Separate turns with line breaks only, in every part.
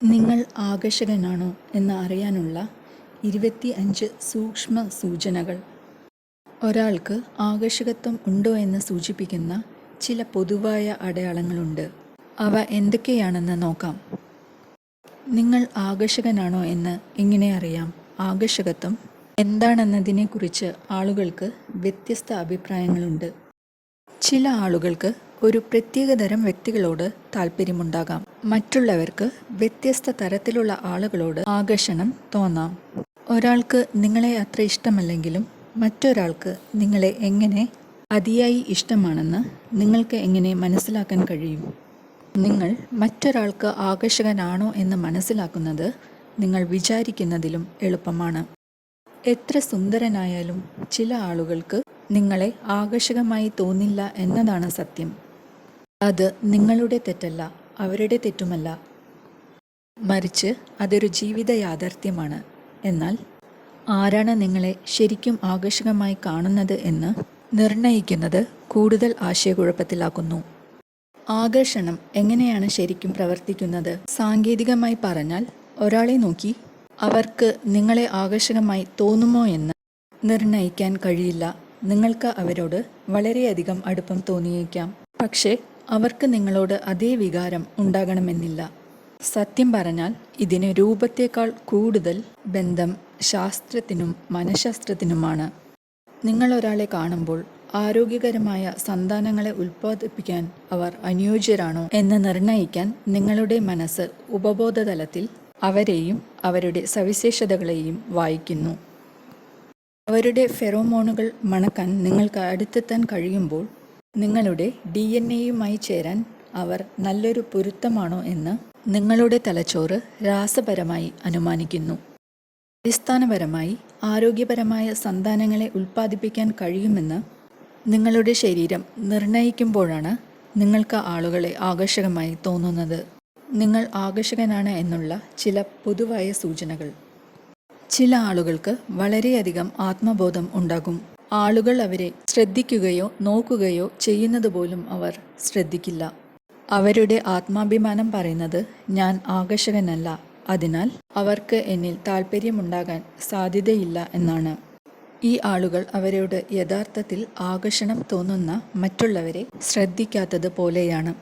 നിങ്ങൾ ആകർഷകനാണോ എന്ന് അറിയാനുള്ള 25 സൂക്ഷ്മ സൂചനകൾ. ഒരാൾക്ക് ആകർഷകത്വം ഉണ്ടോ എന്ന് സൂചിപ്പിക്കുന്ന ചില പൊതുവായ അടയാളങ്ങളുണ്ട്. അവ എന്തൊക്കെയാണെന്ന് നോക്കാം. നിങ്ങൾ ആകർഷകനാണോ എന്ന് എങ്ങനെ അറിയാം? ആകർഷകത്വം എന്താണെന്നതിനെക്കുറിച്ച് ആളുകൾക്ക് വ്യത്യസ്ത അഭിപ്രായങ്ങളുണ്ട്. ചില ആളുകൾക്ക് ഒരു പ്രത്യേകതരം വ്യക്തികളോട് താല്പര്യമുണ്ടാകാം. മറ്റുള്ളവർക്ക് വ്യത്യസ്ത തരത്തിലുള്ള ആളുകളോട് ആകർഷണം തോന്നാം. ഒരാൾക്ക് നിങ്ങളെ അത്ര ഇഷ്ടമല്ലെങ്കിലും മറ്റൊരാൾക്ക് നിങ്ങളെ എങ്ങനെ അതിയായി ഇഷ്ടമാണെന്ന് നിങ്ങൾക്ക് എങ്ങനെ മനസ്സിലാക്കാൻ കഴിയും? നിങ്ങൾ മറ്റൊരാൾക്ക് ആകർഷകനാണോ എന്ന് മനസ്സിലാക്കുന്നത് നിങ്ങൾ വിചാരിക്കുന്നതിലും എളുപ്പമാണ്. എത്ര സുന്ദരനായാലും ചില ആളുകൾക്ക് നിങ്ങളെ ആകർഷകമായി തോന്നില്ല എന്നതാണ് സത്യം. അത് നിങ്ങളുടെ തെറ്റല്ല, അവരുടെ തെറ്റുമല്ല. മറിച്ച് അതൊരു ജീവിത യാഥാർത്ഥ്യമാണ്. എന്നാൽ ആരാണ് നിങ്ങളെ ശരിക്കും ആകർഷകമായി കാണുന്നത് എന്ന് നിർണയിക്കുന്നത് കൂടുതൽ ആശയക്കുഴപ്പത്തിലാക്കുന്നു. ആകർഷണം എങ്ങനെയാണ് ശരിക്കും പ്രവർത്തിക്കുന്നത്? സാങ്കേതികമായി പറഞ്ഞാൽ, ഒരാളെ നോക്കി അവർക്ക് നിങ്ങളെ ആകർഷകമായി തോന്നുമോ എന്ന് നിർണയിക്കാൻ കഴിയില്ല. നിങ്ങൾക്ക് അവരോട് വളരെയധികം അടുപ്പം തോന്നിയേക്കാം, പക്ഷേ അവർക്ക് നിങ്ങളോട് അതേ വികാരം ഉണ്ടാകണമെന്നില്ല. സത്യം പറഞ്ഞാൽ ഇതിന് രൂപത്തേക്കാൾ കൂടുതൽ ബന്ധം ശാസ്ത്രത്തിനും മനഃശാസ്ത്രത്തിനുമാണ്. നിങ്ങൾ ഒരാളെ കാണുമ്പോൾ ആരോഗ്യകരമായ സന്താനങ്ങളെ ഉൽപ്പാദിപ്പിക്കാൻ അവർ അനുയോജ്യരാണോ എന്ന് നിർണയിക്കാൻ നിങ്ങളുടെ മനസ്സ് ഉപബോധതലത്തിൽ അവരെയും അവരുടെ സവിശേഷതകളെയും വായിക്കുന്നു. അവരുടെ ഫെറോമോണുകൾ മണക്കാൻ നിങ്ങൾക്ക് അടുത്തെത്താൻ കഴിയുമ്പോൾ നിങ്ങളുടെ DNA-യുമായി ചേരാൻ അവർ നല്ലൊരു പൊരുത്തമാണോ എന്ന് നിങ്ങളുടെ തലച്ചോറ് രാസപരമായി അനുമാനിക്കുന്നു. അടിസ്ഥാനപരമായി ആരോഗ്യപരമായ സന്താനങ്ങളെ ഉൽപ്പാദിപ്പിക്കാൻ കഴിയുമെന്ന് നിങ്ങളുടെ ശരീരം നിർണയിക്കുമ്പോഴാണ് നിങ്ങൾക്ക് ആളുകളെ ആകർഷകമായി തോന്നുന്നത്. നിങ്ങൾ ആകർഷകനാണ് എന്നുള്ള ചില പൊതുവായ സൂചനകൾ. ചില ആളുകൾക്ക് വളരെയധികം ആത്മബോധം ഉണ്ടാകും. ആളുകൾ അവരെ ശ്രദ്ധിക്കുകയോ നോക്കുകയോ ചെയ്യുന്നത് പോലും അവർ ശ്രദ്ധിക്കില്ല. അവരുടെ ആത്മാഭിമാനം പറയുന്നത് ഞാൻ ആകർഷകനല്ല, അതിനാൽ അവർക്ക് എന്നിൽ താല്പര്യമുണ്ടാകാൻ സാധ്യതയില്ല എന്നാണ്. ഈ ആളുകൾ അവരോട് യഥാർത്ഥത്തിൽ ആകർഷണം തോന്നുന്ന മറ്റുള്ളവരെ ശ്രദ്ധിക്കാത്തത് പോലെയാണ്.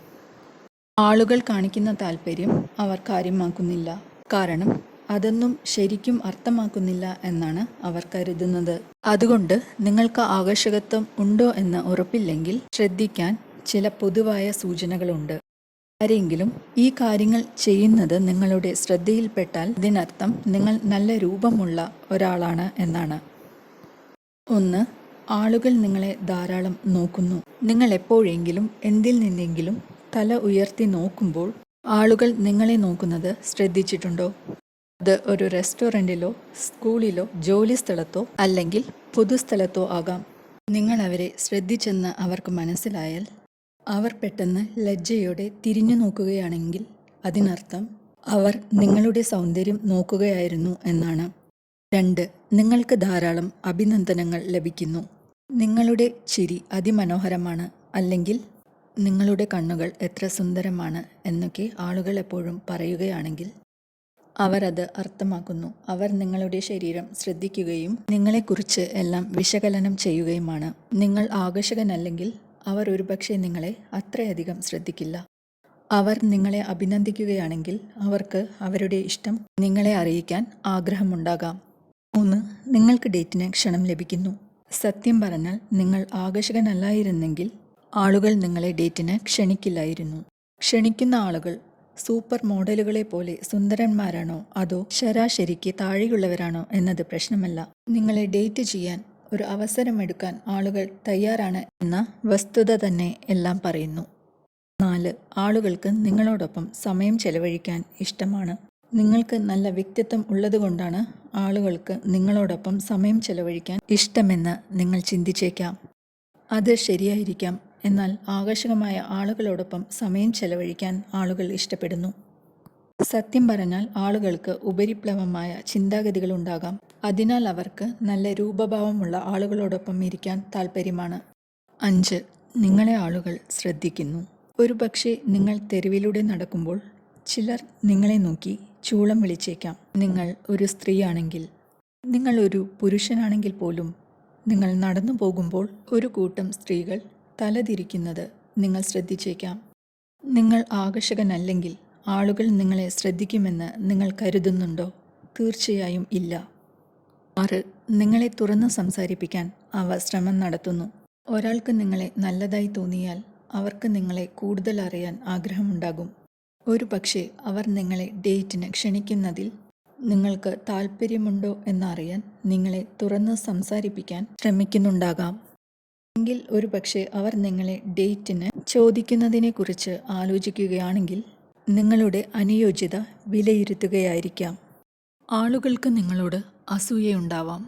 ആളുകൾ കാണിക്കുന്ന താല്പര്യം അവർ കാര്യമാക്കുന്നില്ല, കാരണം അതൊന്നും ശരിക്കും അർത്ഥമാക്കുന്നില്ല എന്നാണ് അവർ കരുതുന്നത്. അതുകൊണ്ട് നിങ്ങൾക്ക് ആകർഷകത്വം ഉണ്ടോ എന്ന് ഉറപ്പില്ലെങ്കിൽ ശ്രദ്ധിക്കാൻ ചില പൊതുവായ സൂചനകളുണ്ട്. ആരെങ്കിലും ഈ കാര്യങ്ങൾ ചെയ്യുന്നത് നിങ്ങളുടെ ശ്രദ്ധയിൽപ്പെട്ടാൽ അതിനർത്ഥം നിങ്ങൾ നല്ല രൂപമുള്ള ഒരാളാണ് എന്നാണ്. 1. ആളുകൾ നിങ്ങളെ ധാരാളം നോക്കുന്നു. നിങ്ങൾ എപ്പോഴെങ്കിലും എന്തിൽ നിന്നെങ്കിലും തല ഉയർത്തി നോക്കുമ്പോൾ ആളുകൾ നിങ്ങളെ നോക്കുന്നത് ശ്രദ്ധിച്ചിട്ടുണ്ടോ? അത് ഒരു റെസ്റ്റോറൻറ്റിലോ സ്കൂളിലോ ജോലിസ്ഥലത്തോ അല്ലെങ്കിൽ പൊതുസ്ഥലത്തോ ആകാം. നിങ്ങൾ അവരെ ശ്രദ്ധിച്ചെന്ന് അവർക്ക് മനസ്സിലായാൽ അവർ പെട്ടെന്ന് ലജ്ജയോടെ തിരിഞ്ഞു നോക്കുകയാണെങ്കിൽ അതിനർത്ഥം അവർ നിങ്ങളുടെ സൗന്ദര്യം നോക്കുകയായിരുന്നു എന്നാണ്. 2. നിങ്ങൾക്ക് ധാരാളം അഭിനന്ദനങ്ങൾ ലഭിക്കുന്നു. നിങ്ങളുടെ ചിരി അതിമനോഹരമാണ്, അല്ലെങ്കിൽ നിങ്ങളുടെ കണ്ണുകൾ എത്ര സുന്ദരമാണ് എന്നൊക്കെ ആളുകൾ എപ്പോഴും പറയുകയാണെങ്കിൽ അവർ അത് അർത്ഥമാക്കുന്നു അവർ നിങ്ങളുടെ ശരീരം ശ്രദ്ധിക്കുകയും നിങ്ങളെക്കുറിച്ച് എല്ലാം വിശകലനം ചെയ്യുകയുമാണ്. നിങ്ങൾ ആകർഷകനല്ലെങ്കിൽ അവർ ഒരുപക്ഷെ നിങ്ങളെ അത്രയധികം ശ്രദ്ധിക്കില്ല. അവർ നിങ്ങളെ അഭിനന്ദിക്കുകയാണെങ്കിൽ അവർക്ക് അവരുടെ ഇഷ്ടം നിങ്ങളെ അറിയിക്കാൻ ആഗ്രഹമുണ്ടാകാം. 3. നിങ്ങൾക്ക് ഡേറ്റിന് ക്ഷണം ലഭിക്കുന്നു. സത്യം പറഞ്ഞാൽ നിങ്ങൾ ആകർഷകനല്ലായിരുന്നെങ്കിൽ ആളുകൾ നിങ്ങളെ ഡേറ്റിന് ക്ഷണിക്കില്ലായിരുന്നു. ക്ഷണിക്കുന്ന ആളുകൾ സൂപ്പർ മോഡലുകളെ പോലെ സുന്ദരന്മാരാണോ അതോ ശരാശരിക്ക് താഴെയുള്ളവരാണോ എന്നത് പ്രശ്നമല്ല. നിങ്ങളെ ഡേറ്റ് ചെയ്യാൻ ഒരു അവസരമെടുക്കാൻ ആളുകൾ തയ്യാറാണ് എന്ന വസ്തുത തന്നെ എല്ലാം പറയുന്നു. 4. ആളുകൾക്ക് നിങ്ങളോടൊപ്പം സമയം ചെലവഴിക്കാൻ ഇഷ്ടമാണ്. നിങ്ങൾക്ക് നല്ല വ്യക്തിത്വം ഉള്ളതുകൊണ്ടാണ് ആളുകൾക്ക് നിങ്ങളോടൊപ്പം സമയം ചെലവഴിക്കാൻ ഇഷ്ടമെന്ന് നിങ്ങൾ ചിന്തിച്ചേക്കാം. അത് ശരിയായിരിക്കാം, എന്നാൽ ആകർഷകമായ ആളുകളോടൊപ്പം സമയം ചെലവഴിക്കാൻ ആളുകൾ ഇഷ്ടപ്പെടുന്നു. സത്യം പറഞ്ഞാൽ ആളുകൾക്ക് ഉപരിപ്ലവമായ ചിന്താഗതികളുണ്ടാകാം, അതിനാൽ അവർക്ക് നല്ല രൂപഭാവമുള്ള ആളുകളോടൊപ്പം ഇരിക്കാൻ താല്പര്യമാണ്. 5. നിങ്ങളെ ആളുകൾ ശ്രദ്ധിക്കുന്നു. ഒരുപക്ഷെ നിങ്ങൾ തെരുവിലൂടെ നടക്കുമ്പോൾ ചിലർ നിങ്ങളെ നോക്കി ചൂളം വിളിച്ചേക്കാം. നിങ്ങൾ ഒരു സ്ത്രീയാണെങ്കിൽ, നിങ്ങൾ ഒരു പുരുഷനാണെങ്കിൽ പോലും നിങ്ങൾ നടന്നു പോകുമ്പോൾ ഒരു കൂട്ടം സ്ത്രീകൾ തലതിരിക്കുന്നത് നിങ്ങൾ ശ്രദ്ധിച്ചേക്കാം. നിങ്ങൾ ആകർഷകനല്ലെങ്കിൽ ആളുകൾ നിങ്ങളെ ശ്രദ്ധിക്കുമെന്ന് നിങ്ങൾ കരുതുന്നുണ്ടോ? തീർച്ചയായും ഇല്ല. 6. നിങ്ങളെ തുറന്നു സംസാരിപ്പിക്കാൻ അവർ ശ്രമം നടത്തുന്നു. ഒരാൾക്ക് നിങ്ങളെ നല്ലതായി തോന്നിയാൽ അവർക്ക് നിങ്ങളെ കൂടുതൽ അറിയാൻ ആഗ്രഹമുണ്ടാകും. ഒരു പക്ഷേ അവർ നിങ്ങളെ ഡേറ്റിന് ക്ഷണിക്കുന്നതിൽ നിങ്ങൾക്ക് താല്പര്യമുണ്ടോ എന്നറിയാൻ നിങ്ങളെ തുറന്ന് സംസാരിപ്പിക്കാൻ ശ്രമിക്കുന്നുണ്ടാകാം. എങ്കിൽ ഒരു പക്ഷേ അവർ നിങ്ങളെ ഡേറ്റിന് ചോദിക്കുന്നതിനെക്കുറിച്ച് ആലോചിക്കുകയാണെങ്കിൽ നിങ്ങളുടെ അനുയോജ്യത വിലയിരുത്തുകയായിരിക്കാം. ആളുകൾക്ക് നിങ്ങളോട് അസൂയയുണ്ടാവാം.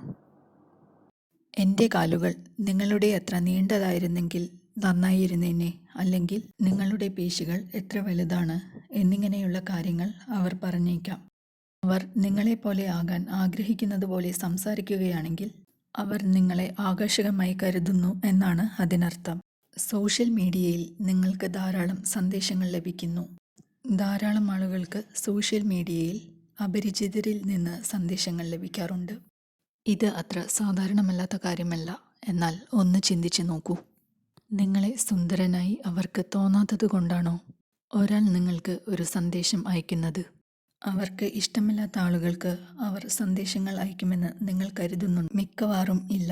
എൻ്റെ കാലുകൾ നിങ്ങളുടെ അത്ര നീണ്ടതായിരുന്നെങ്കിൽ നന്നായിരുന്നേനെ, അല്ലെങ്കിൽ നിങ്ങളുടെ പേശികൾ എത്ര വലുതാണ് എന്നിങ്ങനെയുള്ള കാര്യങ്ങൾ അവർ പറഞ്ഞേക്കാം. അവർ നിങ്ങളെപ്പോലെ ആകാൻ ആഗ്രഹിക്കുന്നത് പോലെ സംസാരിക്കുകയാണെങ്കിൽ അവർ നിങ്ങളെ ആകർഷകമായി കരുതുന്നു എന്നാണ് അതിനർത്ഥം. സോഷ്യൽ മീഡിയയിൽ നിങ്ങൾക്ക് ധാരാളം സന്ദേശങ്ങൾ ലഭിക്കുന്നു. ധാരാളം ആളുകൾക്ക് സോഷ്യൽ മീഡിയയിൽ അപരിചിതരിൽ നിന്ന് സന്ദേശങ്ങൾ ലഭിക്കാറുണ്ട്. ഇത് അത്ര സാധാരണമല്ലാത്ത കാര്യമല്ല. എന്നാൽ ഒന്ന് ചിന്തിച്ചു നോക്കൂ. നിങ്ങളെ സുന്ദരനായി അവർക്ക് തോന്നാത്തത് കൊണ്ടാണോ ഒരാൾ നിങ്ങൾക്ക് ഒരു സന്ദേശം അയക്കുന്നത്? അവർക്ക് ഇഷ്ടമില്ലാത്ത ആളുകൾക്ക് അവർ സന്ദേശങ്ങൾ അയക്കുമെന്ന് നിങ്ങൾ കരുതുന്നുണ്ടോ? മിക്കവാറും ഇല്ല.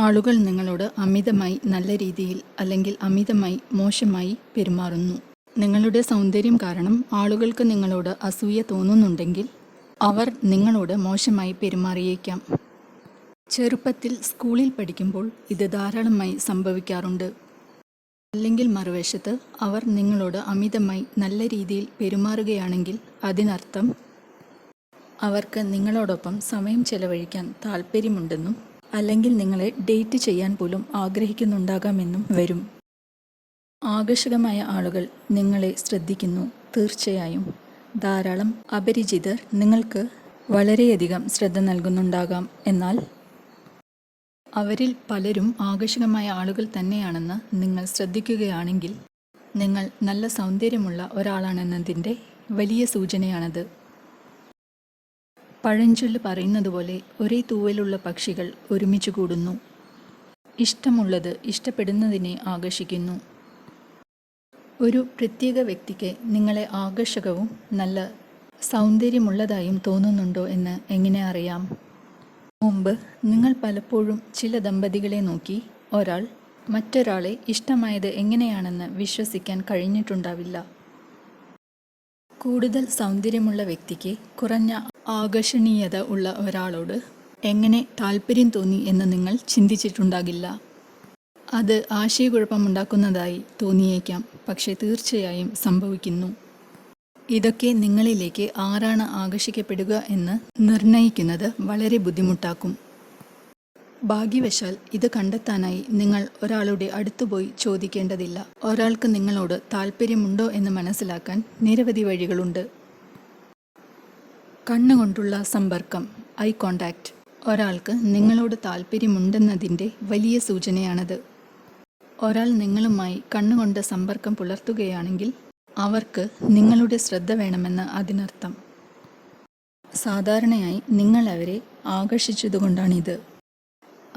ആളുകൾ നിങ്ങളോട് അമിതമായി നല്ല രീതിയിൽ അല്ലെങ്കിൽ അമിതമായി മോശമായി പെരുമാറുന്നു. നിങ്ങളുടെ സൗന്ദര്യം കാരണം ആളുകൾക്ക് നിങ്ങളോട് അസൂയ തോന്നുന്നുണ്ടെങ്കിൽ അവർ നിങ്ങളോട് മോശമായി പെരുമാറിയേക്കാം. ചെറുപ്പത്തിൽ സ്കൂളിൽ പഠിക്കുമ്പോൾ ഇത് ധാരാളമായി സംഭവിക്കാറുണ്ട്. അല്ലെങ്കിൽ മറുവശത്ത് അവർ നിങ്ങളോട് അമിതമായി നല്ല രീതിയിൽ പെരുമാറുകയാണെങ്കിൽ അതിനർത്ഥം അവർക്ക് നിങ്ങളോടൊപ്പം സമയം ചെലവഴിക്കാൻ താല്പര്യമുണ്ടെന്നും അല്ലെങ്കിൽ നിങ്ങളെ ഡേറ്റ് ചെയ്യാൻ പോലും ആഗ്രഹിക്കുന്നുണ്ടാകാമെന്നും വരും. ആകർഷകമായ ആളുകൾ നിങ്ങളെ ശ്രദ്ധിക്കുന്നു. തീർച്ചയായും ധാരാളം അപരിചിതർ നിങ്ങൾക്ക് വളരെയധികം ശ്രദ്ധ നൽകുന്നുണ്ടാകാം. എന്നാൽ അവരിൽ പലരും ആകർഷകമായ ആളുകൾ തന്നെയാണെന്ന് നിങ്ങൾ ശ്രദ്ധിക്കുകയാണെങ്കിൽ നിങ്ങൾ നല്ല സൗന്ദര്യമുള്ള ഒരാളാണെന്നതിൻ്റെ വലിയ സൂചനയാണത്. പഴഞ്ചൊല്ല് പറയുന്നതുപോലെ ഒരേ തൂവലുള്ള പക്ഷികൾ ഒരുമിച്ച് കൂടുന്നു. ഇഷ്ടമുള്ളത് ഇഷ്ടപ്പെടുന്നതിനെ ആകർഷിക്കുന്നു. ഒരു പ്രത്യേക വ്യക്തിക്ക് നിങ്ങളെ ആകർഷകവും നല്ല സൗന്ദര്യമുള്ളതായും തോന്നുന്നുണ്ടോ എന്ന് എങ്ങനെ അറിയാം? മുമ്പ് നിങ്ങൾ പലപ്പോഴും ചില ദമ്പതികളെ നോക്കി ഒരാൾ മറ്റൊരാളെ ഇഷ്ടമായത് എങ്ങനെയാണെന്ന് വിശ്വസിക്കാൻ കഴിഞ്ഞിട്ടുണ്ടാവില്ല. കൂടുതൽ സൗന്ദര്യമുള്ള വ്യക്തിക്ക് കുറഞ്ഞ ആകർഷണീയത ഉള്ള ഒരാളോട് എങ്ങനെ താല്പര്യം തോന്നി എന്ന് നിങ്ങൾ ചിന്തിച്ചിട്ടുണ്ടാകില്ല. അത് ആശയക്കുഴപ്പമുണ്ടാക്കുന്നതായി തോന്നിയേക്കാം, പക്ഷേ തീർച്ചയായും സംഭവിക്കുന്നു. ഇതൊക്കെ നിങ്ങളിലേക്ക് ആരാണ് ആകർഷിക്കപ്പെടുക എന്ന് നിർണയിക്കുന്നത് വളരെ ബുദ്ധിമുട്ടാക്കും. ഭാഗ്യവശാൽ ഇത് കണ്ടെത്താനായി നിങ്ങൾ ഒരാളുടെ അടുത്തുപോയി ചോദിക്കേണ്ടതില്ല. ഒരാൾക്ക് നിങ്ങളോട് താല്പര്യമുണ്ടോ എന്ന് മനസ്സിലാക്കാൻ നിരവധി വഴികളുണ്ട്. കണ്ണുകൊണ്ടുള്ള സമ്പർക്കം, ഐ കോണ്ടാക്റ്റ്, ഒരാൾക്ക് നിങ്ങളോട് താല്പര്യമുണ്ടെന്നതിൻ്റെ വലിയ സൂചനയാണത്. ഒരാൾ നിങ്ങളുമായി കണ്ണുകൊണ്ട് സമ്പർക്കം പുലർത്തുകയാണെങ്കിൽ അവർക്ക് നിങ്ങളുടെ ശ്രദ്ധ വേണമെന്ന് അതിനർത്ഥം. സാധാരണയായി നിങ്ങൾ അവരെ ആകർഷിച്ചതുകൊണ്ടാണിത്.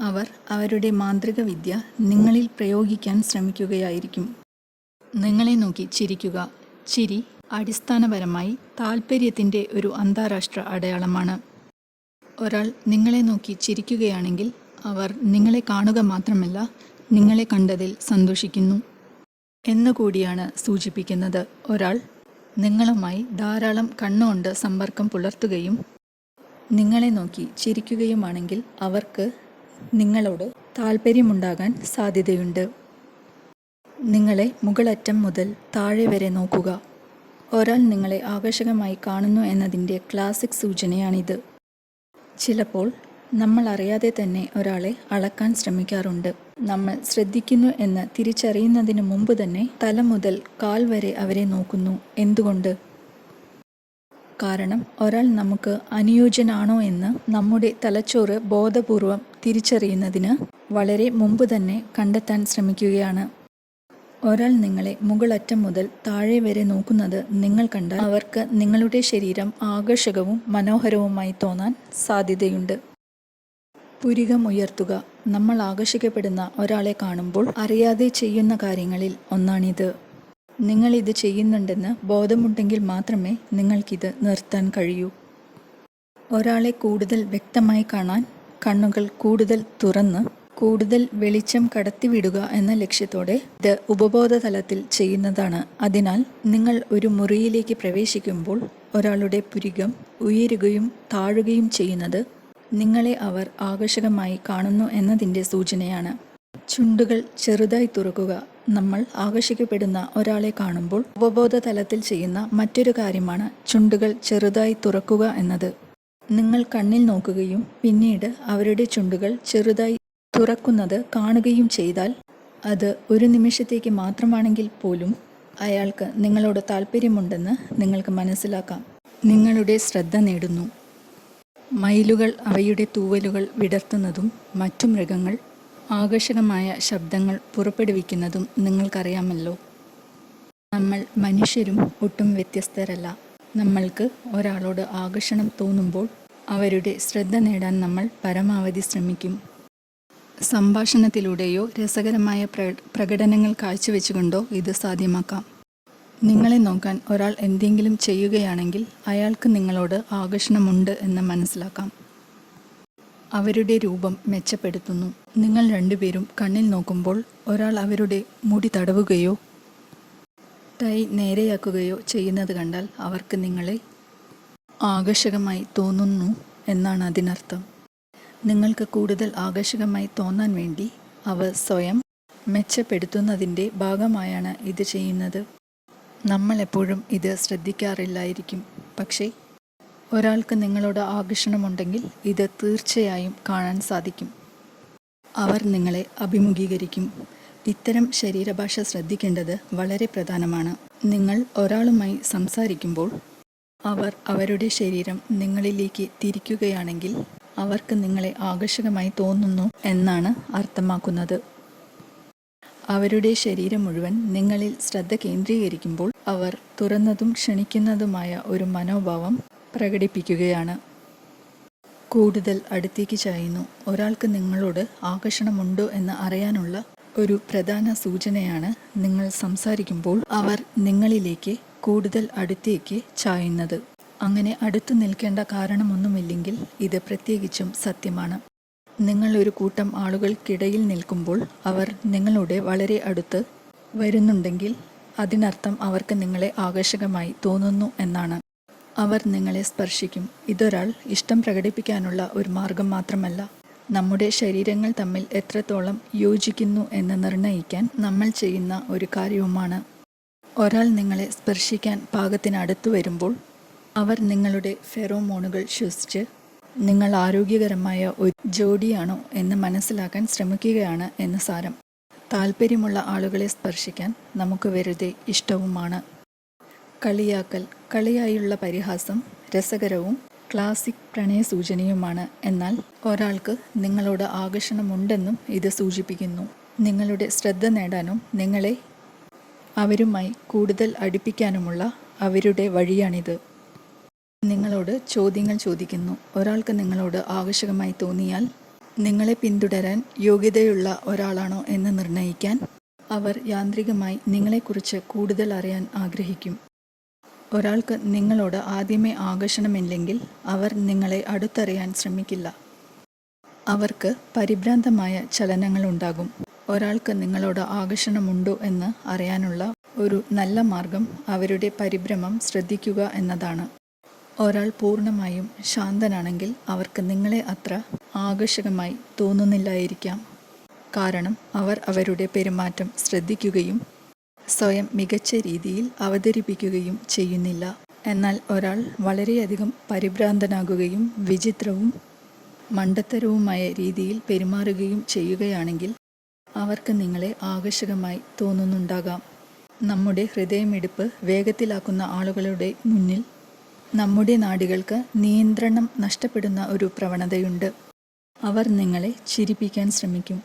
അവർ അവരുടെ മാന്ത്രിക വിദ്യ നിങ്ങളിൽ പ്രയോഗിക്കാൻ ശ്രമിക്കുകയായിരിക്കും. നിങ്ങളെ നോക്കി ചിരിക്കുക. ചിരി അടിസ്ഥാനപരമായി താല്പര്യത്തിൻ്റെ ഒരു അന്താരാഷ്ട്ര അടയാളമാണ്. ഒരാൾ നിങ്ങളെ നോക്കി ചിരിക്കുകയാണെങ്കിൽ അവർ നിങ്ങളെ കാണുക മാത്രമല്ല നിങ്ങളെ കണ്ടതിൽ സന്തോഷിക്കുന്നു എന്നുകൂടിയാണ് സൂചിപ്പിക്കുന്നത്. ഒരാൾ നിങ്ങളുമായി ധാരാളം കണ്ണുകൊണ്ട് സമ്പർക്കം പുലർത്തുകയും നിങ്ങളെ നോക്കി ചിരിക്കുകയുമാണെങ്കിൽ അവർക്ക് നിങ്ങളോട് താല്പര്യമുണ്ടാകാൻ സാധ്യതയുണ്ട്. നിങ്ങളെ മുകളറ്റം മുതൽ താഴെ വരെ നോക്കുക. ഒരാൾ നിങ്ങളെ ആകർഷകമായി കാണുന്നു എന്നതിൻ്റെ ക്ലാസിക് സൂചനയാണിത്. ചിലപ്പോൾ നമ്മൾ അറിയാതെ തന്നെ ഒരാളെ അളക്കാൻ ശ്രമിക്കാറുണ്ട്. നമ്മൾ ശ്രദ്ധിക്കുന്നു എന്ന് തിരിച്ചറിയുന്നതിന് മുമ്പ് തന്നെ തല മുതൽ കാൽ വരെ അവരെ നോക്കുന്നു. എന്തുകൊണ്ട്? കാരണം ഒരാൾ നമുക്ക് അനുയോജ്യനാണോ എന്ന് നമ്മുടെ തലച്ചോറ് ബോധപൂർവം തിരിച്ചറിയുന്നതിന് വളരെ മുമ്പ് തന്നെ കണ്ടെത്താൻ ശ്രമിക്കുകയാണ്. ഒരാൾ നിങ്ങളെ മുകളറ്റം മുതൽ താഴെ വരെ നോക്കുന്നത് നിങ്ങൾ കണ്ടാൽ അവർക്ക് നിങ്ങളുടെ ശരീരം ആകർഷകവും മനോഹരവുമായി തോന്നാൻ സാധ്യതയുണ്ട്. പുരികം ഉയർത്തുക. നമ്മൾ ആകർഷിക്കപ്പെടുന്ന ഒരാളെ കാണുമ്പോൾ അറിയാതെ ചെയ്യുന്ന കാര്യങ്ങളിൽ ഒന്നാണിത്. നിങ്ങളിത് ചെയ്യുന്നുണ്ടെന്ന് ബോധമുണ്ടെങ്കിൽ മാത്രമേ നിങ്ങൾക്കിത് നിർത്താൻ കഴിയൂ. ഒരാളെ കൂടുതൽ വ്യക്തമായി കാണാൻ കണ്ണുകൾ കൂടുതൽ തുറന്ന് കൂടുതൽ വെളിച്ചം കടത്തിവിടുക എന്ന ലക്ഷ്യത്തോടെ ഇത് ഉപബോധതലത്തിൽ ചെയ്യുന്നതാണ്. അതിനാൽ നിങ്ങൾ ഒരു മുറിയിലേക്ക് പ്രവേശിക്കുമ്പോൾ ഒരാളുടെ പുരികം ഉയരുകയും താഴുകയും ചെയ്യുന്നത് നിങ്ങളെ അവർ ആകർഷകമായി കാണുന്നു എന്നതിൻ്റെ സൂചനയാണ്. ചുണ്ടുകൾ ചെറുതായി തുറക്കുക. നമ്മൾ ആകർഷിക്കപ്പെടുന്ന ഒരാളെ കാണുമ്പോൾ ഉപബോധതലത്തിൽ ചെയ്യുന്ന മറ്റൊരു കാര്യമാണ് ചുണ്ടുകൾ ചെറുതായി തുറക്കുക എന്നത്. നിങ്ങൾ കണ്ണിൽ നോക്കുകയും പിന്നീട് അവരുടെ ചുണ്ടുകൾ ചെറുതായി തുറക്കുന്നത് കാണുകയും ചെയ്താൽ അത് ഒരു നിമിഷത്തേക്ക് മാത്രമാണെങ്കിൽ പോലും അയാൾക്ക് നിങ്ങളോട് താല്പര്യമുണ്ടെന്ന് നിങ്ങൾക്ക് മനസ്സിലാക്കാം. നിങ്ങളുടെ ശ്രദ്ധ നേടുന്നു. മയിലുകൾ അവയുടെ തൂവലുകൾ വിടർത്തുന്നതും മറ്റു മൃഗങ്ങൾ ആകർഷകമായ ശബ്ദങ്ങൾ പുറപ്പെടുവിക്കുന്നതും നിങ്ങൾക്കറിയാമല്ലോ. നമ്മൾ മനുഷ്യരും ഒട്ടും വ്യത്യസ്തരല്ല. നമ്മൾക്ക് ഒരാളോട് ആകർഷണം തോന്നുമ്പോൾ അവരുടെ ശ്രദ്ധ നേടാൻ നമ്മൾ പരമാവധി ശ്രമിക്കും. സംഭാഷണത്തിലൂടെയോ രസകരമായ പ്രകടനങ്ങൾ കാഴ്ചവെച്ചുകൊണ്ടോ ഇത് സാധ്യമാക്കാം. നിങ്ങളെ നോക്കാൻ ഒരാൾ എന്തെങ്കിലും ചെയ്യുകയാണെങ്കിൽ അയാൾക്ക് നിങ്ങളോട് ആകർഷണമുണ്ട് എന്ന് മനസ്സിലാക്കാം. അവരുടെ രൂപം മെച്ചപ്പെടുത്തുന്നു. നിങ്ങൾ രണ്ടുപേരും കണ്ണിൽ നോക്കുമ്പോൾ ഒരാൾ അവരുടെ മുടി തടവുകയോ ടൈ നേരെയാക്കുകയോ ചെയ്യുന്നത് കണ്ടാൽ അവർക്ക് നിങ്ങളെ ആകർഷകമായി തോന്നുന്നു എന്നാണ് അതിനർത്ഥം. നിങ്ങൾക്ക് കൂടുതൽ ആകർഷകമായി തോന്നാൻ വേണ്ടി അവർ സ്വയം മെച്ചപ്പെടുത്തുന്നതിൻ്റെ ഭാഗമായാണ് ഇത് ചെയ്യുന്നത്. നമ്മൾ എപ്പോഴും ഇത് ശ്രദ്ധിക്കാറില്ലായിരിക്കും. പക്ഷേ ഒരാൾക്ക് നിങ്ങളോട് ആകർഷണമുണ്ടെങ്കിൽ ഇത് തീർച്ചയായും കാണാൻ സാധിക്കും. അവർ നിങ്ങളെ അഭിമുഖീകരിക്കും. ഇത്തരം ശരീരഭാഷ ശ്രദ്ധിക്കേണ്ടത് വളരെ പ്രധാനമാണ്. നിങ്ങൾ ഒരാളുമായി സംസാരിക്കുമ്പോൾ അവർ അവരുടെ ശരീരം നിങ്ങളിലേക്ക് തിരിക്കുകയാണെങ്കിൽ അവർക്ക് നിങ്ങളെ ആകർഷകമായി തോന്നുന്നു എന്നാണ് അർത്ഥമാക്കുന്നത്. അവരുടെ ശരീരം മുഴുവൻ നിങ്ങളിൽ ശ്രദ്ധ കേന്ദ്രീകരിക്കുമ്പോൾ അവർ തുറന്നതും ക്ഷണിക്കുന്നതുമായ ഒരു മനോഭാവം പ്രകടിപ്പിക്കുകയാണ്. കൂടുതൽ അടുത്തേക്ക് ചായുന്നു. ഒരാൾക്ക് നിങ്ങളോട് ആകർഷണമുണ്ടോ എന്ന് അറിയാനുള്ള ഒരു പ്രധാന സൂചനയാണ് നിങ്ങൾ സംസാരിക്കുമ്പോൾ അവർ നിങ്ങളിലേക്ക് കൂടുതൽ അടുത്തേക്ക് ചായുന്നത്. അങ്ങനെ അടുത്തു നിൽക്കേണ്ട കാരണമൊന്നുമില്ലെങ്കിൽ ഇത് പ്രത്യേകിച്ചും സത്യമാണ്. നിങ്ങൾ ഒരു കൂട്ടം ആളുകൾക്കിടയിൽ നിൽക്കുമ്പോൾ അവർ നിങ്ങളുടെ വളരെ അടുത്ത് വരുന്നുണ്ടെങ്കിൽ അതിനർത്ഥം അവർക്ക് നിങ്ങളെ ആകർഷകമായി തോന്നുന്നു എന്നാണ്. അവർ നിങ്ങളെ സ്പർശിക്കും. ഇതൊരാൾ ഇഷ്ടം പ്രകടിപ്പിക്കാനുള്ള ഒരു മാർഗം മാത്രമല്ല, നമ്മുടെ ശരീരങ്ങൾ തമ്മിൽ എത്രത്തോളം യോജിക്കുന്നു എന്ന് നിർണ്ണയിക്കാൻ നമ്മൾ ചെയ്യുന്ന ഒരു കാര്യവുമാണ്. ഒരാൾ നിങ്ങളെ സ്പർശിക്കാൻ പാകത്തിനടുത്തു വരുമ്പോൾ അവർ നിങ്ങളുടെ ഫെറോമോണുകൾ ശ്വസിച്ച് നിങ്ങൾ ആരോഗ്യകരമായ ഒരു ജോഡിയാണോ എന്ന് മനസ്സിലാക്കാൻ ശ്രമിക്കുകയാണ് എന്ന് സാരം. താല്പര്യമുള്ള ആളുകളെ സ്പർശിക്കാൻ നമുക്ക് വെറുതെ ഇഷ്ടവുമാണ്. കളിയാക്കൽ. കളിയായുള്ള പരിഹാസം രസകരവും ക്ലാസിക് പ്രണയസൂചനയുമാണ്. എന്നാൽ ഒരാൾക്ക് നിങ്ങളോട് ആകർഷണമുണ്ടെന്നും ഇത് സൂചിപ്പിക്കുന്നു. നിങ്ങളുടെ ശ്രദ്ധ നേടാനും നിങ്ങളെ അവരുമായി കൂടുതൽ അടുപ്പിക്കാനുമുള്ള അവരുടെ വഴിയാണിത്. നിങ്ങളോട് ചോദ്യങ്ങൾ ചോദിക്കുന്നു. ഒരാൾക്ക് നിങ്ങളോട് ആകർഷകമായി തോന്നിയാൽ നിങ്ങളെ പിന്തുടരാൻ യോഗ്യതയുള്ള ഒരാളാണോ എന്ന് നിർണ്ണയിക്കാൻ അവർ യാന്ത്രികമായി നിങ്ങളെക്കുറിച്ച് കൂടുതൽ അറിയാൻ ആഗ്രഹിക്കും. ഒരാൾക്ക് നിങ്ങളോട് ആദ്യമേ ആകർഷണമില്ലെങ്കിൽ അവർ നിങ്ങളെ അടുത്തറിയാൻ ശ്രമിക്കില്ല. അവർക്ക് പരിഭ്രാന്തമായ ചലനങ്ങളുണ്ടാകും. ഒരാൾക്ക് നിങ്ങളോട് ആകർഷണമുണ്ടോ എന്ന് അറിയാനുള്ള ഒരു നല്ല മാർഗം അവരുടെ പരിഭ്രമം ശ്രദ്ധിക്കുക എന്നതാണ്. ഒരാൾ പൂർണ്ണമായും ശാന്തനാണെങ്കിൽ അവർക്ക് നിങ്ങളെ അത്ര ആകർഷകമായി തോന്നുന്നില്ലായിരിക്കാം. കാരണം അവർ അവരുടെ പെരുമാറ്റം ശ്രദ്ധിക്കുകയും സ്വയം മികച്ച രീതിയിൽ അവതരിപ്പിക്കുകയും ചെയ്യുന്നില്ല. എന്നാൽ ഒരാൾ വളരെയധികം പരിഭ്രാന്തനാകുകയും വിചിത്രവും മണ്ടത്തരവുമായ രീതിയിൽ പെരുമാറുകയും ചെയ്യുകയാണെങ്കിൽ അവർക്ക് നിങ്ങളെ ആകർഷകമായി തോന്നുന്നുണ്ടാകാം. നമ്മുടെ ഹൃദയമിടിപ്പ് വേഗത്തിലാക്കുന്ന ആളുകളുടെ മുന്നിൽ നമ്മുടെ നാഡികൾക്ക് നിയന്ത്രണം നഷ്ടപ്പെടുന്ന ഒരു പ്രവണതയുണ്ട്. അവർ നിങ്ങളെ ചിരിപ്പിക്കാൻ ശ്രമിക്കും.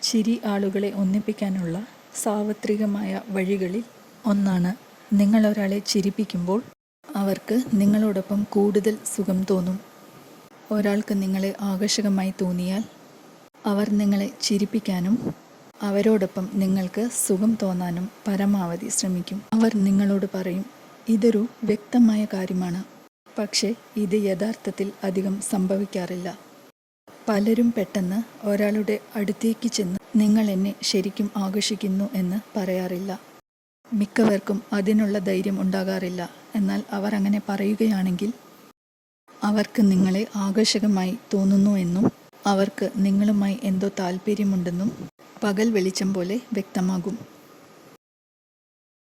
ചിരി ആളുകളെ ഒന്നിപ്പിക്കാനുള്ള സാർവത്രികമായ വഴികളിൽ ഒന്നാണ്. നിങ്ങൾ ഒരാളെ ചിരിപ്പിക്കുമ്പോൾ അവർക്ക് നിങ്ങളോടൊപ്പം കൂടുതൽ സുഖം തോന്നും. ഒരാൾക്ക് നിങ്ങളെ ആകർഷകമായി തോന്നിയാൽ അവർ നിങ്ങളെ ചിരിപ്പിക്കാനും അവരോടൊപ്പം നിങ്ങൾക്ക് സുഖം തോന്നാനും പരമാവധി ശ്രമിക്കും. അവർ നിങ്ങളോട് പറയും, ഇതൊരു വ്യക്തമായ കാര്യമാണ്, പക്ഷേ ഇത് യഥാർത്ഥത്തിൽ അധികം സംഭവിക്കാറില്ല. പലരും പെട്ടെന്ന് ഒരാളുടെ അടുത്തേക്ക് ചെന്ന് നിങ്ങൾ എന്നെ ശരിക്കും ആകർഷിക്കുന്നു എന്ന് പറയാറില്ല. മിക്കവർക്കും അതിനുള്ള ധൈര്യം ഉണ്ടാകാറില്ല. എന്നാൽ അവർ അങ്ങനെ പറയുകയാണെങ്കിൽ അവർക്ക് നിങ്ങളെ ആകർഷകമായി തോന്നുന്നു എന്നും അവർക്ക് നിങ്ങളുമായി എന്തോ താല്പര്യമുണ്ടെന്നും പകൽ വെളിച്ചം പോലെ വ്യക്തമാകും.